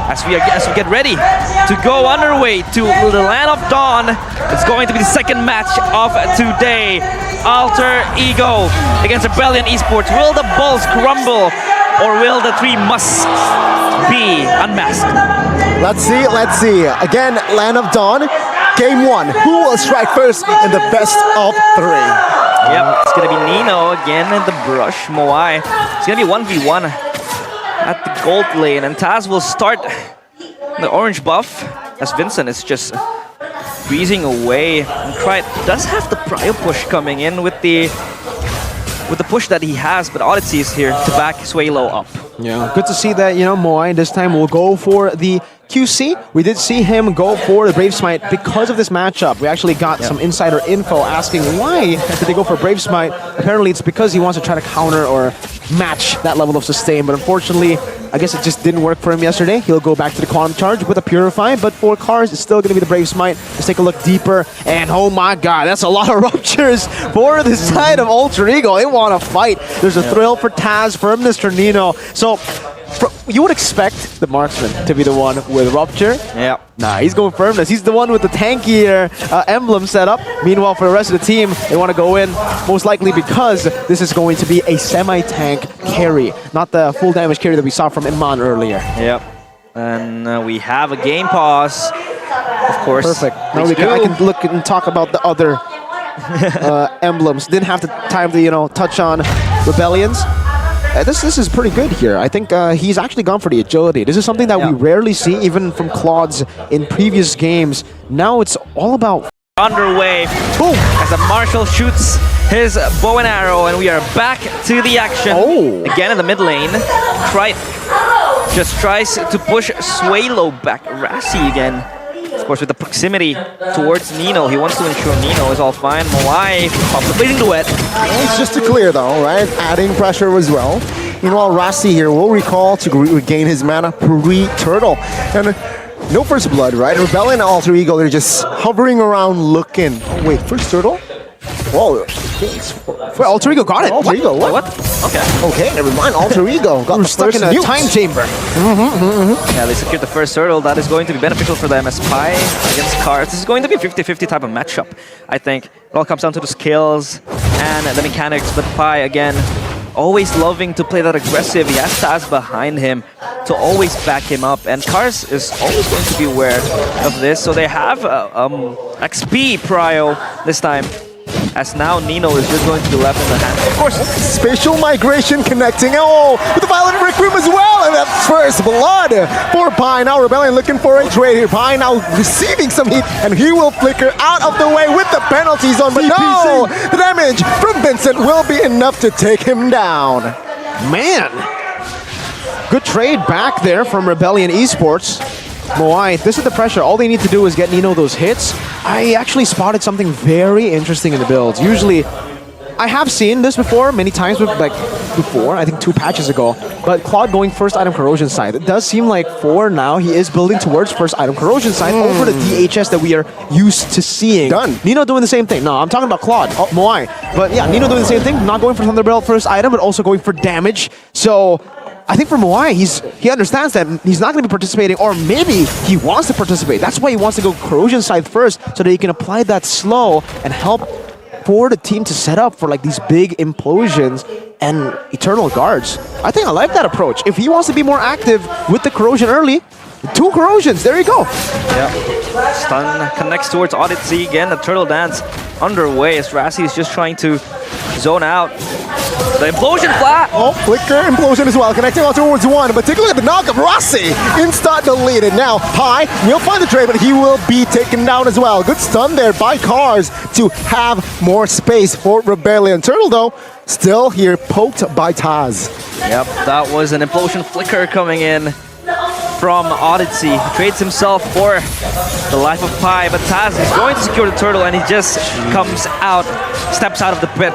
as we get ready to go underway to the Land of Dawn. It's going to be the second match of today. Alter Ego against Rebellion Esports. Will the balls crumble, or will the three musks be unmasked? Let's see. Again, Land of Dawn, game one. Who will strike first in the best of three? Yep, it's gonna be Nino again in the brush. Moai. It's gonna be 1v1 at the gold lane, and Taz will start the orange buff as Vincent is just breezing away. And Krite does have the prio push coming in with the push that he has, but Odyssey is here to back Swalo up. Yeah, good to see that, Moai this time will go for the QC. We did see him go for the Brave Smite because of this matchup. We actually got some insider info asking why did they go for Brave Smite. Apparently it's because he wants to try to counter or match that level of sustain, but unfortunately, I guess it just didn't work for him yesterday. He'll go back to the Quantum Charge with a Purify, but for Cars, it's still going to be the Brave Smite. Let's take a look deeper, and oh my god, that's a lot of ruptures for the side of Alter Ego. They want to fight. There's a thrill for Taz, for Mr. Nino. So, you would expect the marksman to be the one with Rupture. Yeah. Nah, he's going Firmness. He's the one with the tankier emblem set up. Meanwhile, for the rest of the team, they want to go in, most likely because this is going to be a semi-tank carry, not the full damage carry that we saw from Iman earlier. Yep. And we have a game pause, of course. Perfect. Now I can look and talk about the other emblems. Didn't have the time to, touch on Rebellions. This is pretty good here. I think he's actually gone for the agility. This is something that we rarely see, even from Claude's in previous games. Now it's all about underway. Boom! As the Marshal shoots his bow and arrow, and we are back to the action. Oh! Again in the mid lane. Krite just tries to push Swalo back. Rassi again. Of course, with the proximity towards Nino, he wants to ensure Nino is all fine. Moai pops the Blazing Duet. It's just to clear though, right? Adding pressure as well. Meanwhile, Rassi here will recall to regain his mana pre-turtle. And no first blood, right? Rebellion and Alter Ego, they're just hovering around looking. Oh, wait, first turtle? Whoa. Wait, Alter Ego got it. Alter Ego, what? Okay, never mind. Alter Ego got We're stuck in a time chamber. Yeah, they secured the first turtle. That is going to be beneficial for them as Pi against Cars. This is going to be a 50-50 type of matchup, I think. It all comes down to the skills and the mechanics, but Pi, again, always loving to play that aggressive. He has Taz behind him to always back him up, and Cars is always going to be aware of this, so they have XP prio this time. As now Nino is just going to be left in the hands. Of course, spatial migration connecting. Oh, with the Violent Requiem as well. And that's first blood for Pi. Now Rebellion looking for a trade here. Pi now receiving some heat, and he will flicker out of the way with the penalties on. But no, the damage from Vincent will be enough to take him down. Man, good trade back there from Rebellion Esports. Moai, this is the pressure. All they need to do is get Nino those hits. I actually spotted something very interesting in the builds. Usually, I have seen this before, many times, I think 2 patches ago. But Claude going first item corrosion side. It does seem like for now, he is building towards first item corrosion side over the DHS that we are used to seeing. Done. Nino doing the same thing. No, I'm talking about Claude, Moai. But yeah, Nino doing the same thing, not going for Thunderbolt first item, but also going for damage. So I think for Moai, he understands that he's not going to be participating, or maybe he wants to participate. That's why he wants to go corrosion side first, so that he can apply that slow and help for the team to set up for like these big implosions and eternal guards. I think I like that approach. If he wants to be more active with the corrosion early, 2 corrosions, there you go. Yeah, stun connects towards Odyssey again. The turtle dance underway as Rassi is just trying to zone out. The implosion flat! Oh, flicker implosion as well, connecting all towards 1, but take a look at the knock of Rassi. Insta deleted. Now, Pi will find the trade, but he will be taken down as well. Good stun there by Cars to have more space for Rebellion. Turtle, though, still here, poked by Taz. Yep, that was an implosion flicker coming in from Odyssey. He trades himself for the life of Pi, but Taz is going to secure the turtle, and he just comes out, steps out of the pit,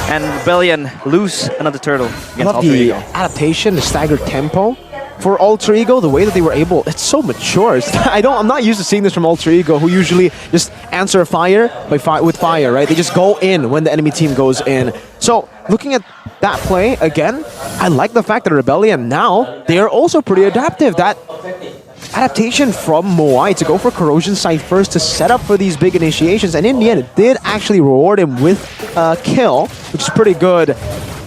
and Rebellion lose another turtle against I love Alter the Ego. adaptation, the staggered tempo for Alter Ego, the way that they were able, it's so mature. I'm not used to seeing this from Alter Ego, who usually just answer fire with fire, right? They just go in when the enemy team goes in. So looking at that play again, I like the fact that Rebellion now, they are also pretty adaptive. That adaptation from Moai to go for Corrosion Sight first to set up for these big initiations, and in the end it did actually reward him with a kill, which is pretty good.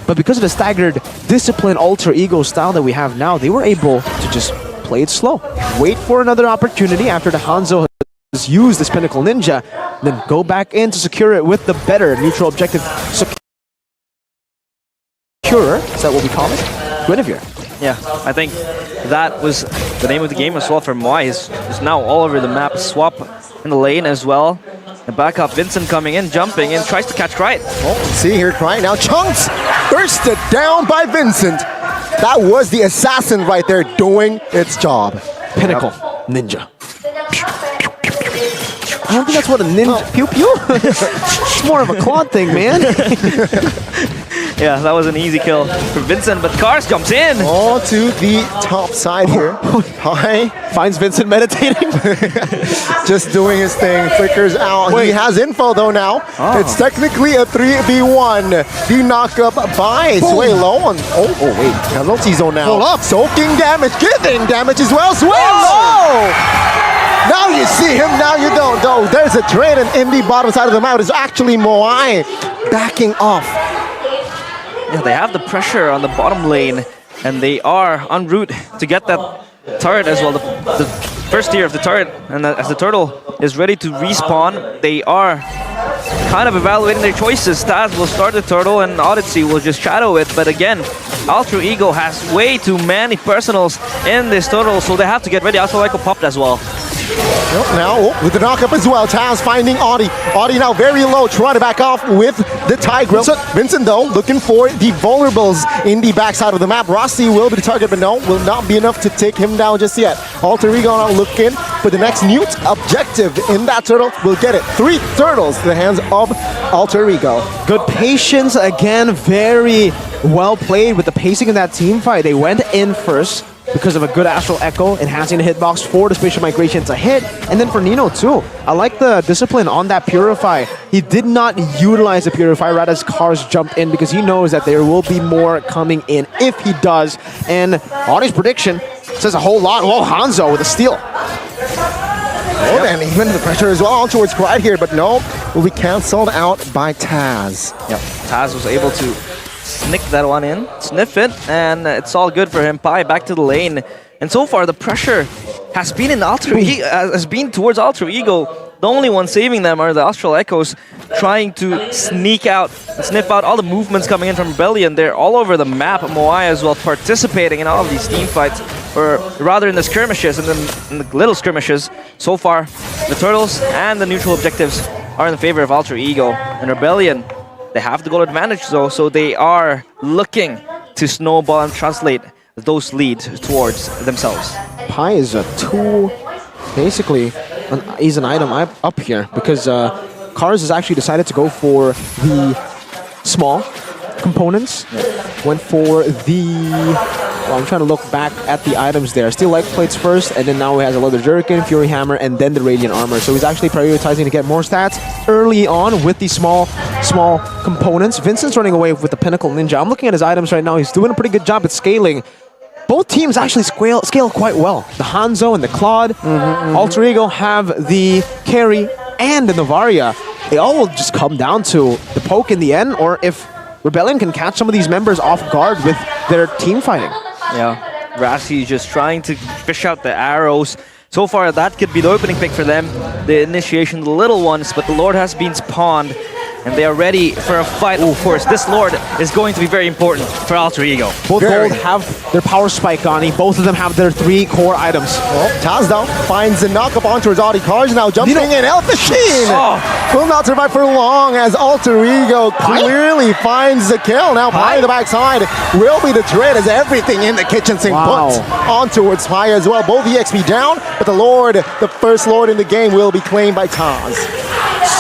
But because of the staggered discipline alter ego style that we have now, they were able to just play it slow. Wait for another opportunity after the Hanzo has used this Pinnacle Ninja, then go back in to secure it with the better neutral objective securer. Is that what we call it? Guinevere. Yeah, I think that was the name of the game as well for Moai. He's now all over the map. Swap in the lane as well. The backup, Vincent coming in, jumping in, tries to catch Krite. Oh, see here, Krite now. Chunks bursted down by Vincent. That was the assassin right there doing its job. Pinnacle Ninja. I don't think that's what a ninja... Pew pew? It's more of a claw thing, man. Yeah, that was an easy kill for Vincent, but Cars jumps in. All to the top side here. Pi finds Vincent meditating. just doing his thing, flickers out. Wait. He has info though now. Oh. It's technically a 3v1. The knockup by Sway low on... Oh, wait, penalty zone now. Hold up. Soaking damage, giving damage as well. Sway low! Now you see him, now you don't. Though there's a trade in the bottom side of the map. It's actually Moai backing off. Yeah, they have the pressure on the bottom lane, and they are en route to get that turret as well, the first tier of the turret. And as the turtle is ready to respawn, they are kind of evaluating their choices. Taz will start the turtle, and Odyssey will just shadow it. But again, Alter Ego has way too many personals in this turtle, so they have to get ready. Also, Echo popped as well. Now with the knockup as well, Taz finding Audi. Audi now very low, trying to back off with the Tiger. Vincent though, looking for the vulnerables in the backside of the map. Rossi will be the target, but no, will not be enough to take him down just yet. Alter Ego now looking for the next newt objective in that turtle. Will get it. 3 turtles to the hands of Alter Ego. Good patience again, very well played with the pacing in that team fight. They went in first because of a good Astral Echo, enhancing the hitbox for the Spatial Migration to hit. And then for Nino too, I like the discipline on that Purify. He did not utilize the Purify right as Cars jumped in because he knows that there will be more coming in if he does. And Audie's prediction says a whole lot. Whoa, Hanzo with a steal. Oh, and even the pressure as well on towards Krite here, but no, will be cancelled out by Taz. Yep, Taz was able to snick that one in, sniff it, and it's all good for him. Pi back to the lane, and so far the pressure has been in has been towards Alter Ego. The only one saving them are the Astral Echoes, trying to sneak out and sniff out all the movements coming in from Rebellion. They're all over the map. Moai as well participating in all of these team fights, or rather in the skirmishes and then in the little skirmishes. So far, the Turtles and the neutral objectives are in favor of Alter Ego, and Rebellion, they have the goal advantage though, so they are looking to snowball and translate those leads towards themselves. Pi is a tool, basically, he's an item up here because Cars has actually decided to go for the small components. Went for the... Well, I'm trying to look back at the items there. Steel Light Plates first, and then now he has a Leather Jerkin, Fury Hammer, and then the Radiant Armor. So he's actually prioritizing to get more stats early on with these small components. Vincent's running away with the Pinnacle Ninja. I'm looking at his items right now. He's doing a pretty good job at scaling. Both teams actually scale quite well. The Hanzo and the Claude. Alter Ego have the Carry and the Novaria. They all will just come down to the poke in the end, or if Rebellion can catch some of these members off guard with their team fighting. Yeah, Rassi is just trying to fish out the arrows. So far, that could be the opening pick for them. The initiation, the little ones, but the Lord has been spawned, and they are ready for a fight. Of course, this Lord is going to be very important for Alter Ego. Both gold have their power spike on. Both of them have their 3 core items. Well, Taz down, finds a knock-up on towards Audi. Cars now jumping in. Elf Machine will not survive for long as Alter Ego clearly finds the kill. Now Pi the backside will be the trade as everything in the kitchen sink put on towards Pi as well. Both EXP down, but the Lord, the first Lord in the game, will be claimed by Taz.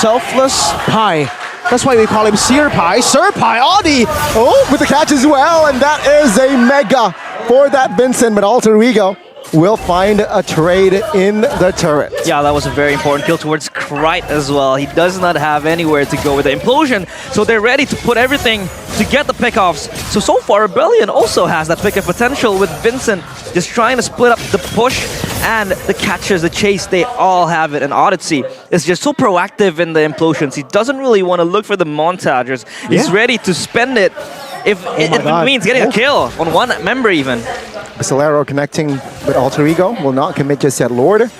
Selfless Pi. That's why we call him Sir Pi. Sir Pi, Audi! Oh, with the catch as well, and that is a mega for that Vincent, but Alter Ego will find a trade in the turret. Yeah, that was a very important kill towards Krite as well. He does not have anywhere to go with the implosion, so they're ready to put everything to get the pickoffs. So far, Rebellion also has that pickoff potential with Vincent just trying to split up the push And the catches, the chase, they all have it. And Odyssey is just so proactive in the implosions. He doesn't really want to look for the montages. He's ready to spend it if it means getting a kill on one member even. Pistolero connecting with Alter Ego. Will not commit just yet. Lord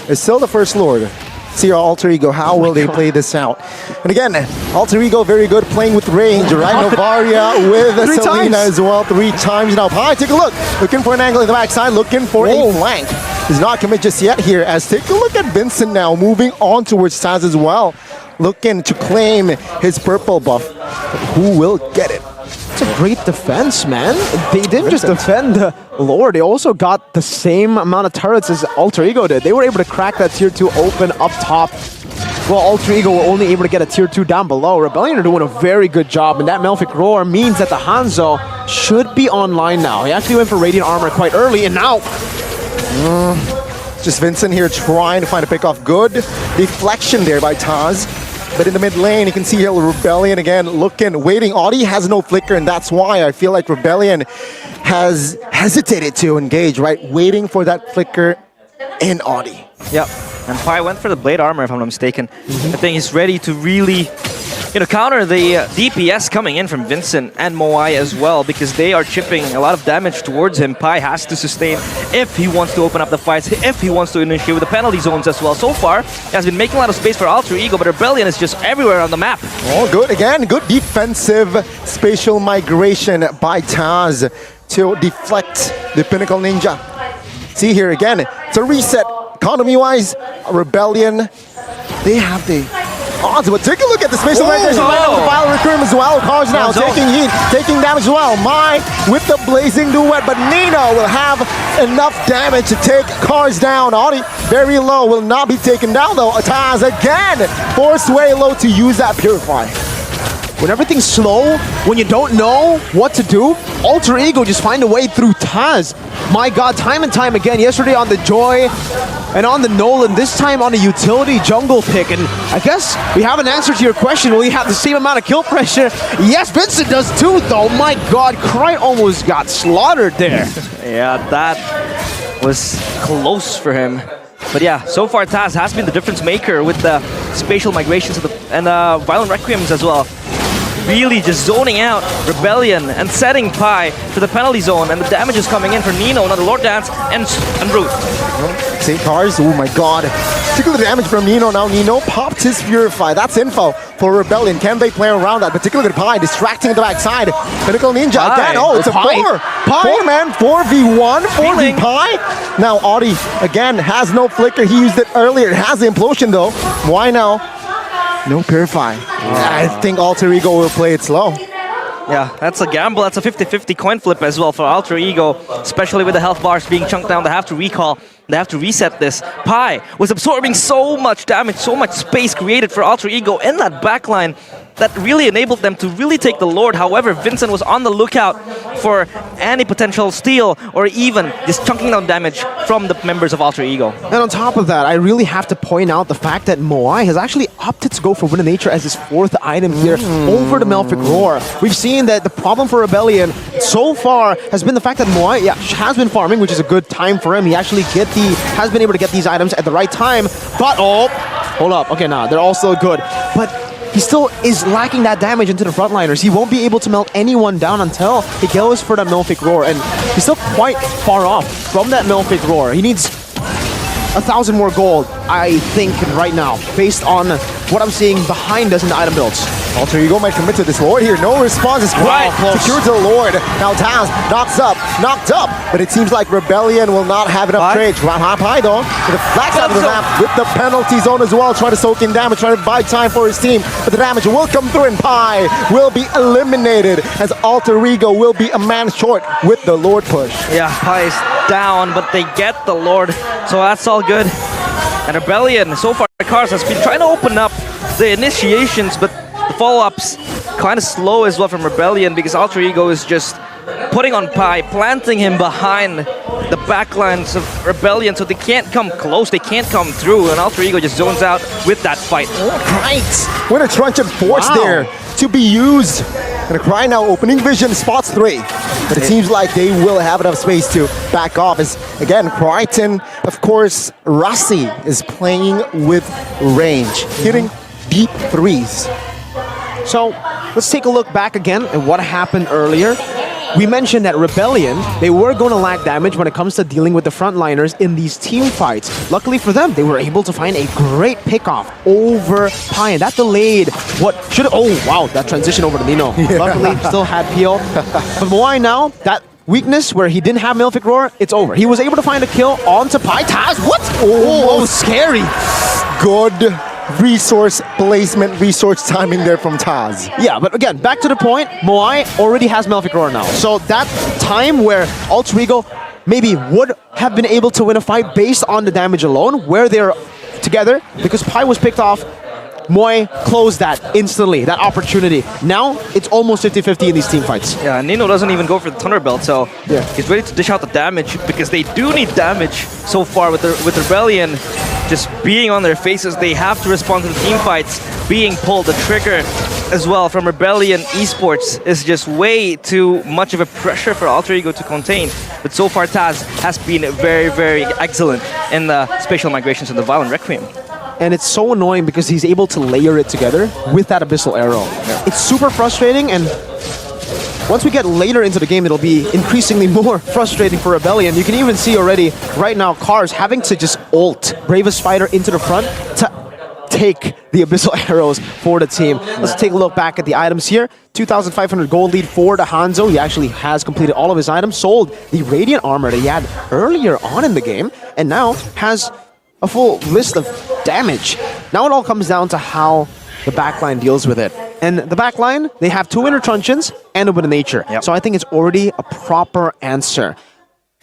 is still the first Lord. See your Alter Ego. How will they play this out? And again, Alter Ego very good playing with range, right? Novaria with Selena as well 3 times now. Pi, take a look. Looking for an angle in the backside. Looking for a flank. Does not commit just yet here. As take a look at Vincent now. Moving on towards Taz as well. Looking to claim his purple buff. Who will get it? It's a great defense, man. They didn't just defend the Lord, they also got the same amount of turrets as Alter Ego did. They were able to crack that tier 2 open up top. Well, Alter Ego were only able to get a tier 2 down below. Rebellion are doing a very good job, and that Melfic Roar means that the Hanzo should be online now. He actually went for Radiant Armor quite early, and now... Just Vincent here trying to find a pick off. Good deflection there by Taz. But in the mid lane, you can see here Rebellion again looking, waiting. Audi has no flicker, and that's why I feel like Rebellion has hesitated to engage, right? Waiting for that flicker in Audi. Yep. And Pi went for the Blade Armor, if I'm not mistaken. I think he's ready to really counter the DPS coming in from Vincent and Moai as well, because they are chipping a lot of damage towards him. Pi has to sustain if he wants to open up the fights, if he wants to initiate with the penalty zones as well. So far, he has been making a lot of space for Alter Ego, but Rebellion is just everywhere on the map. Oh, good. Again, good defensive spatial migration by Taz to deflect the Pinnacle Ninja. See here again, it's a reset. Economy-wise, Rebellion, they have the odds, but take a look at the spatial migration right now with the Violent Recruitment as well. Cars now taking heat, taking damage as well. Mai with the Blazing Duet, but Nino will have enough damage to take Cars down. Audi very low, will not be taken down though. Taz again, forced way low to use that Purify. When everything's slow, when you don't know what to do, Alter Ego just find a way through Taz. My God, time and time again, yesterday on the Joy and on the Nolan, this time on the utility jungle pick. And I guess we have an answer to your question. Will he have the same amount of kill pressure? Yes, Vincent does too, though. My God, Cry almost got slaughtered there. Yeah, that was close for him. But yeah, so far Taz has been the difference maker with the spatial migrations and Violent Requiems as well. Really just zoning out Rebellion and setting Pi to the penalty zone, and the damage is coming in for Nino, another Lord Dance, and Root. Same Cars, oh my God. Particular damage from Nino now. Nino popped his Purify. That's info for Rebellion. Can they play around that? Particularly Pi distracting the backside. Pinnacle Ninja again. Oh, it's a Pi. 4-man, 4v1, 4v Pi. Now Audi again has no flicker. He used it earlier. It has the implosion though. Why now? No Purify. I think Alter Ego will play it slow. Yeah, that's a gamble. That's a 50-50 coin flip as well for Alter Ego, especially with the health bars being chunked down. They have to recall. They have to reset this. Pi was absorbing so much damage, so much space created for Alter Ego in that backline that really enabled them to really take the Lord. However, Vincent was on the lookout for any potential steal or even just chunking down damage from the members of Alter Ego. And on top of that, I really have to point out the fact that Moai has actually opted to go for Wind of Nature as his 4th item here over the Melfic Roar. We've seen that the problem for Rebellion so far has been the fact that Moai has been farming, which is a good time for him. He actually has been able to get these items at the right time, but hold up. Okay, they're all still good. But he still is lacking that damage into the frontliners. He won't be able to melt anyone down until he goes for the Melfic Roar, and he's still quite far off from that Melfic Roar. He needs 1,000 more gold, I think, right now, based on what I'm seeing behind us in the item builds. Alter Ego might commit to this Lord here. No response is quite secured to the Lord. Now Taz knocked up, but it seems like Rebellion will not have enough trades. Pi though, to the flat side of the map with the penalty zone as well, trying to soak in damage, trying to buy time for his team. But the damage will come through, and Pi will be eliminated as Alter Ego will be a man short with the Lord push. Yeah, Pi is down, but they get the Lord, so that's all good. And Rebellion, so far, Cars has been trying to open up the initiations, but the follow-ups kind of slow as well from Rebellion, because Alter Ego is just putting on Pi, planting him behind the backlines of Rebellion, so they can't come close, they can't come through, and Alter Ego just zones out with that fight. Right! What a truncheon force there to be used And Cry now opening vision, spots 3. But it seems like they will have enough space to back off. As again, Crichton, of course, Rassi is playing with range, hitting deep threes. So let's take a look back again at what happened earlier. We mentioned that Rebellion, they were going to lack damage when it comes to dealing with the frontliners in these team fights. Luckily for them, they were able to find a great pickoff over Pi, and that delayed what should have... Oh, wow, that transition over to Nino. Yeah. Luckily, still had peel. But Moai now, that weakness where he didn't have Malefic Roar, it's over. He was able to find a kill onto Pi. Taz, what? Oh, scary. Good resource placement, resource timing there from Taz. Yeah, but again, back to the point, Moai already has Malefic Roar now. So that time where Alter Ego maybe would have been able to win a fight based on the damage alone, where they're together, because Pi was picked off, Moai closed that instantly, that opportunity. Now, it's almost 50-50 in these team fights. Yeah, Nino doesn't even go for the Thunderbelt, so yeah, he's ready to dish out the damage because they do need damage so far with Rebellion. Just being on their faces, they have to respond to the team fights. Being pulled, the trigger as well from Rebellion Esports is just way too much of a pressure for Alter Ego to contain. But so far, Taz has been very, very excellent in the spatial migrations and the Violent Requiem. And it's so annoying because he's able to layer it together with that Abyssal Arrow. Yeah. It's super frustrating, and once we get later into the game, it'll be increasingly more frustrating for Rebellion. You can even see already right now Cars having to just ult Bravest Spider into the front to take the Abyssal Arrows for the team. Let's take a look back at the items here. 2,500 gold lead for the Hanzo. He actually has completed all of his items, sold the Radiant Armor that he had earlier on in the game, and now has a full list of damage. Now it all comes down to how the backline deals with it. And the backline, they have 2 Inner Truncheons and a Bit of Nature. Yep. So I think it's already a proper answer.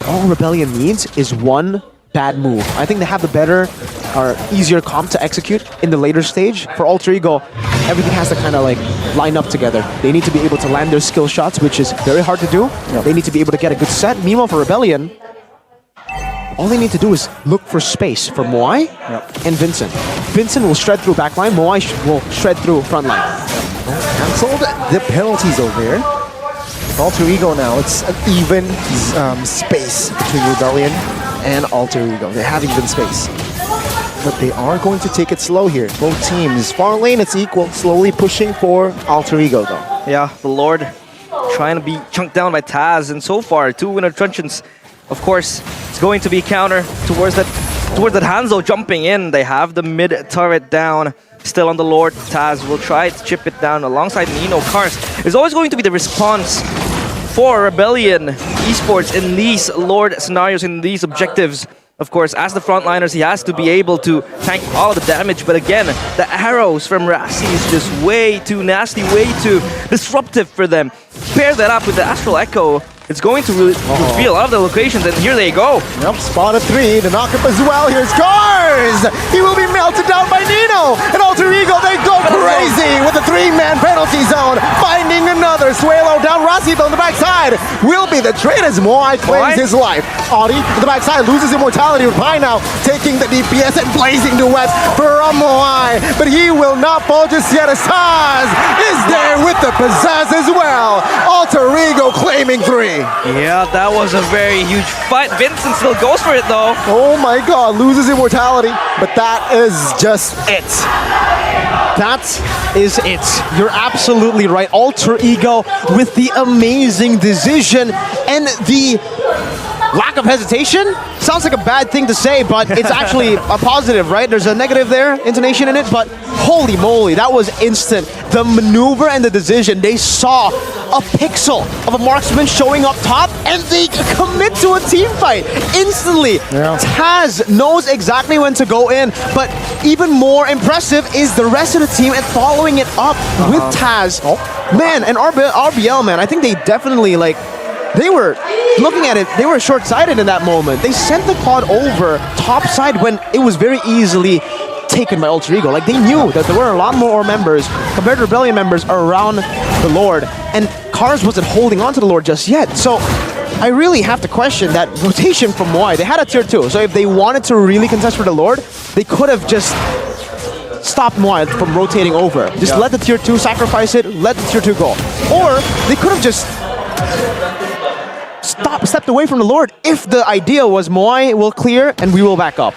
All Rebellion needs is one bad move. I think they have the better or easier comp to execute in the later stage. For Alter Ego, everything has to kind of like line up together. They need to be able to land their skill shots, which is very hard to do. Yep. They need to be able to get a good set. Meanwhile, for Rebellion, all they need to do is look for space for Moai and Vincent. Vincent will shred through backline, Moai will shred through frontline. Cancelled the penalties over here. Alter Ego now, it's an even space between Rebellion and Alter Ego. They have even space. But they are going to take it slow here. Both teams. Far lane, it's equal. Slowly pushing for Alter Ego though. Yeah, the Lord trying to be chunked down by Taz, and so far, 2 Inner Truncheons. Of course, it's going to be counter towards that Hanzo jumping in. They have the mid turret down. Still on the Lord. Taz will try to chip it down alongside Nino. Cars is always going to be the response for Rebellion Esports in these Lord scenarios, in these objectives. Of course, as the frontliners, he has to be able to tank all of the damage. But again, the arrows from Rassi is just way too nasty, way too disruptive for them. Pair that up with the Astral Echo, it's going to really reveal a lot of the locations, and here they go. Yep, spotted 3, the knockup as well. Here's Cars! He will be melted down by Nino! And Alter Ego, they go crazy with the 3-man penalty zone. Finding another. Suelo down, Rassi on the backside. Will be the trade as Moai claims his life. Audi on the backside loses immortality with Pi now taking the DPS and blazing duets for Moai. But he will not fall just yet as Taz is there with the possess as well. Alter Ego claiming 3. Yeah, that was a very huge fight. Vincent still goes for it though. Oh my god, loses immortality. But that is just it. That is it. You're absolutely right. Alter Ego with the amazing decision and the lack of hesitation. Sounds like a bad thing to say, but it's actually a positive, right? There's a negative there, intonation in it, but holy moly, that was instant. The maneuver and the decision, they saw a pixel of a marksman showing up top, and they commit to a team fight instantly. Yeah. Taz knows exactly when to go in, but even more impressive is the rest of the team and following it up with Taz. Man, and RBL, man, I think they definitely, like, they were looking at it, they were short-sighted in that moment. They sent the quad over topside when it was very easily taken by Alter Ego. Like, they knew that there were a lot more members compared to Rebellion members around the Lord, and Cars wasn't holding on to the Lord just yet. So I really have to question that rotation from Moai. They had a tier 2, so if they wanted to really contest for the Lord, they could have just stop Moai from rotating over. Just let the tier 2 sacrifice it, let the tier 2 go. Or they could have just stepped away from the Lord if the idea was Moai will clear and we will back up.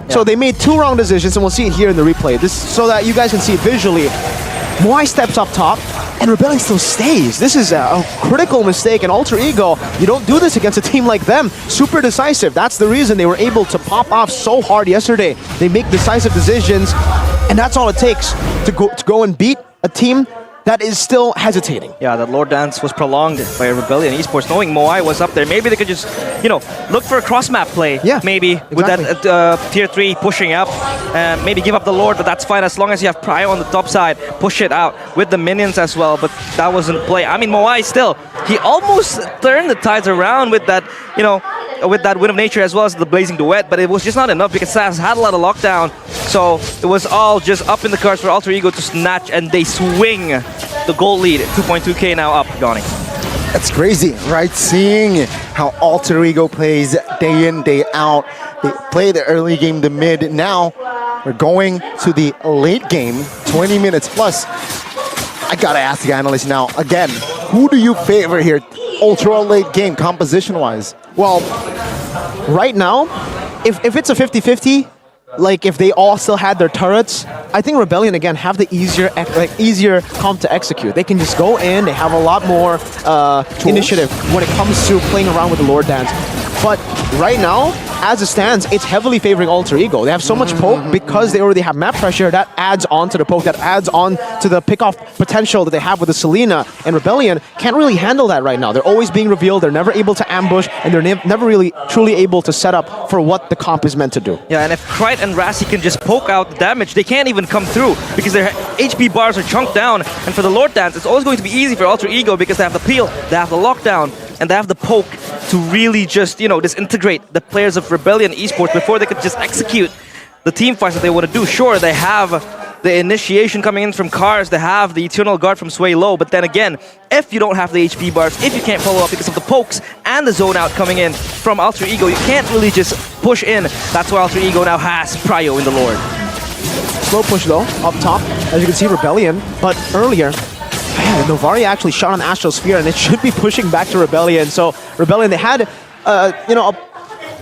So they made 2 wrong decisions, and we'll see it here in the replay. This so that you guys can see it visually. Moai steps up top, and Rebellion still stays. This is a critical mistake, and Alter Ego, you don't do this against a team like them. Super decisive. That's the reason they were able to pop off so hard yesterday. They make decisive decisions, and that's all it takes to go and beat a team that is still hesitating. Yeah, that Lord Dance was prolonged by Rebellion Esports. Knowing Moai was up there, maybe they could just, look for a cross-map play. Yeah, maybe exactly. with that tier 3 pushing up. Maybe give up the Lord, but that's fine as long as you have Prio on the top side. Push it out with the minions as well, but that wasn't play. I mean, Moai still, he almost turned the tides around with that, with that Wind of Nature as well as the Blazing Duet, but it was just not enough because Saz had a lot of lockdown. So it was all just up in the cards for Alter Ego to snatch, and they swing the gold lead. 2.2k now up, Donnie. That's crazy, right? Seeing how Alter Ego plays day in, day out. They play the early game, the mid. Now we're going to the late game, 20 minutes plus. I gotta ask the analyst now, again, who do you favor here, ultra late game, composition-wise? Well, right now, if it's a 50-50, like if they all still had their turrets, I think Rebellion again have the easier comp to execute. They can just go in, they have a lot more initiative when it comes to playing around with the Lord Dance. But right now, as it stands, it's heavily favoring Alter Ego. They have so much poke because they already have map pressure that adds on to the poke, that adds on to the pick-off potential that they have with the Selena. And Rebellion can't really handle that right now. They're always being revealed, they're never able to ambush, and they're never really truly able to set up for what the comp is meant to do. Yeah, and if Krite and Rassi can just poke out the damage, they can't even come through because their HP bars are chunked down. And for the Lord Dance, it's always going to be easy for Alter Ego because they have the peel, they have the lockdown, and they have the poke to really just, disintegrate the players of Rebellion Esports before they could just execute the team fights that they want to do. Sure, they have the initiation coming in from Cars, they have the Eternal Guard from Sway Low, but then again, if you don't have the HP bars, if you can't follow up because of the pokes and the zone out coming in from Alter Ego, you can't really just push in. That's why Alter Ego now has Prio in the Lord. Slow push though, up top, as you can see Rebellion, but earlier, man, Novari actually shot on Astrosphere and it should be pushing back to Rebellion. So Rebellion, they had, a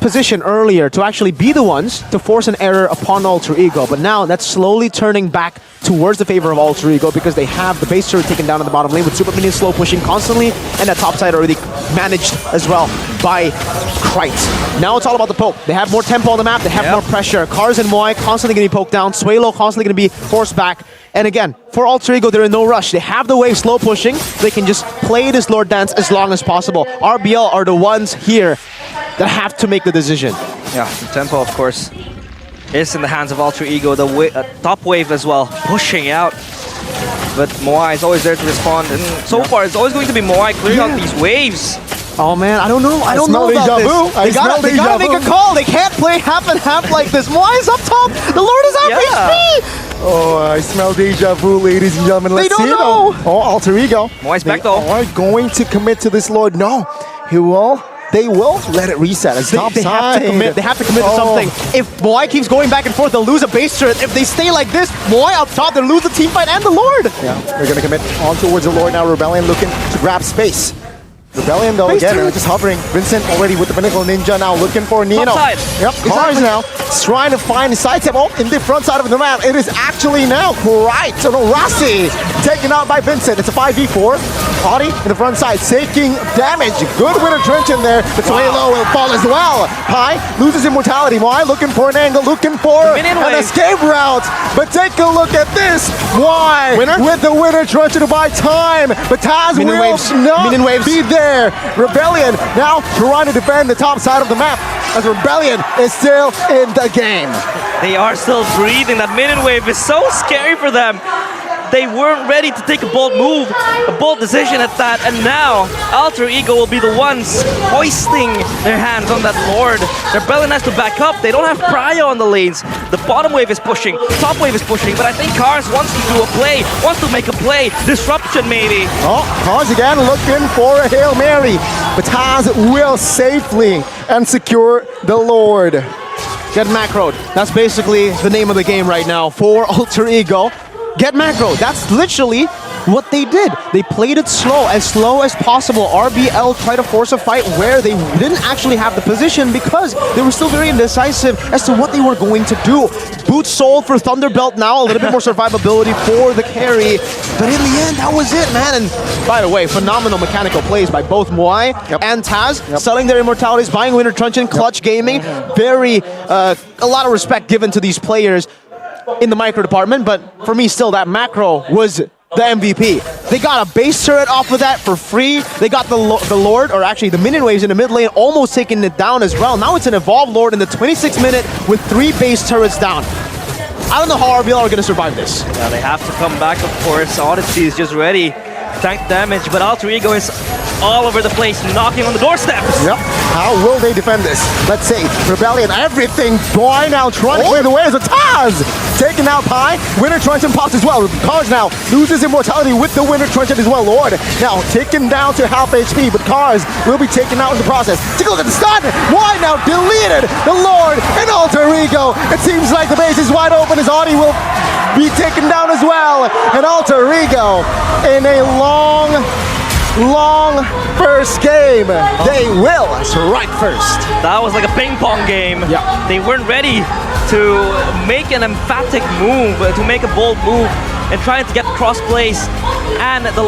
position earlier to actually be the ones to force an error upon Alter Ego, but now that's slowly turning back towards the favor of Alter Ego because they have the base turret taken down in the bottom lane with Super Minions slow pushing constantly, and that top side already managed as well by Krite. Now it's all about the poke. They have more tempo on the map, they have more pressure. Cars and Moai constantly getting poked down, Swaylo constantly going to be forced back. And again, for Alter Ego, they're in no rush. They have the wave slow pushing. They can just play this Lord Dance as long as possible. RBL are the ones here that have to make the decision. Yeah, the tempo, of course, is in the hands of Alter Ego. The top wave as well, pushing out. But Moai is always there to respond. And so far, it's always going to be Moai clearing out these waves. Oh man, I don't know. I don't know about this. They gotta make a call. They can't play half and half like this. Moai's up top. The Lord is out HP. Oh, I smell deja vu, ladies and gentlemen. Let's see know. Oh, Alter Ego. Moai's back though. Are going to commit to this Lord. No, they will let it reset. It's top they side. have to commit. They have to commit to something. If Moai keeps going back and forth, they'll lose a base turret. If they stay like this, Moai up top, they'll lose the team fight and the Lord. Yeah, they're going to commit on towards the Lord now. Rebellion looking to grab space. Rebellion though, again, just hovering. Vincent already with the Pinnacle Ninja now looking for Nino. Top side. Yep, Cars now trying to find side step. Oh, in the front side of the map, it is actually now Krite. So no, Rassi taken out by Vincent. It's a 5v4. Audi in the front side taking damage. Good winter trench in there. The Swaylo will fall as well. Pi loses immortality. Moai looking for an angle, looking for an escape route. But take a look at this. Moai with the winter trench to buy time. But Taz will not be there. Rebellion now trying to defend the top side of the map as Rebellion is still in the game. They are still breathing. That minion wave is so scary for them. They weren't ready to take a bold move, a bold decision at that, and now Alter Ego will be the ones hoisting their hands on that Lord. Rebellion has to back up. They don't have Prio on the lanes. The bottom wave is pushing, top wave is pushing, but I think Cars wants to do a play, wants to make a play. Disruption maybe. Oh, Cars again looking for a Hail Mary, but Taz will safely and secure the Lord. Get macroed. That's basically the name of the game right now for Alter Ego. Get macroed. That's literally what they did. They played it slow as possible. RBL tried to force a fight where they didn't actually have the position because they were still very indecisive as to what they were going to do. Boots sold for Thunderbelt now, a little bit more survivability for the carry. But in the end, that was it, man. And by the way, phenomenal mechanical plays by both Moai and Taz, selling their immortalities, buying Winter Truncheon, clutch gaming. Very, a lot of respect given to these players in the micro department, but for me still that macro was the MVP. They got a base turret off of that for free. They got the Lord, or actually the minion waves in the mid lane, almost taking it down as well. Now it's an Evolved Lord in the 26th minute with 3 base turrets down. I don't know how RBL are going to survive this. Yeah, they have to come back, of course. Odyssey is just ready. Tank damage, but Alter Ego is all over the place, knocking on the doorsteps. Yep. How will they defend this? Let's see. Rebellion, everything. Boy now trying to clear the way as a Taz. Taking out Pi. Winter Truncheon pops as well. Cars now loses immortality with the Winter Truncheon as well. Lord now taken down to half HP, but Cars will be taken out in the process. Take a look at the stun. Why now deleted the Lord and Alter Ego. It seems like the base is wide open as Audi will be taken down as well. And Alter Ego in a long first game. They will strike first. That was like a ping pong game. Yeah. They weren't ready to make an emphatic move, to make a bold move and trying to get cross plays and the